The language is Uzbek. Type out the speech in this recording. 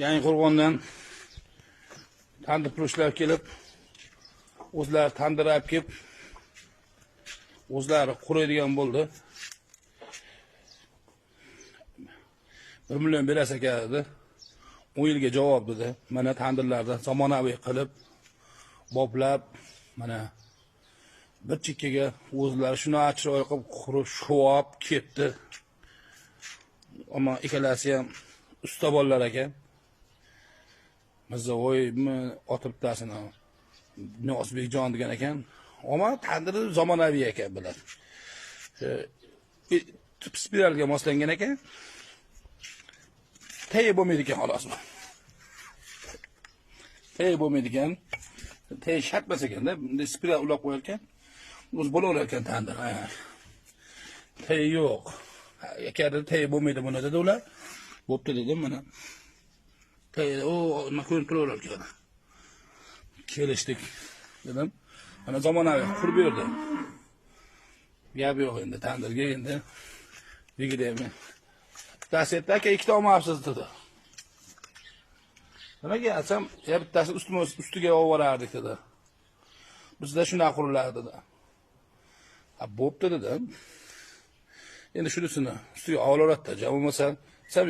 Yangiqo'rg'ondan tandirpurushlar kelib, o'zlari tandir olib kelib, o'zlari quradigan bo'ldi. 1 million berasa keldi. 10 yilga javob dedi. Mana tandirlarni zamonaviy qilib, boplab, mana bir chekkaga o'zlari shuni chiroyli qilib qurib, shovab ketdi. Ammo ikkalasi ham usta bolalar ekan. Mirzaoyevmi otibtasini Nosbekjon degan ekan. Ammo tandiri zamonaviy ekan bular. Spiralga moslangan ekan. Tey bo'lmaydi ekan xolos. Tey bo'lmaydi ekan. Tey shartmas ekanda, bunday spiral ulab qo'yar ekan. O'z bo'laverar ekan tandir. Tey yo'q. Agar tey bo'lmaydi buni dedi ular. Bo'pti dedim mana. Tey nima ko'rib turaverar ekan. Kelishdik dedim. Mana zamonaviy qurib berdi. Gap yo'q endi tandirga endi. Begidami. Tassetda aka ikkita olmabsiz dedi. Nimaga aytsam, bittasini ustiga olib dedi. Bizda shuna qurilar dedi. Bo'pti dedim. Endi shunisini ustiga olaveradi-da, bo'lmasa, sam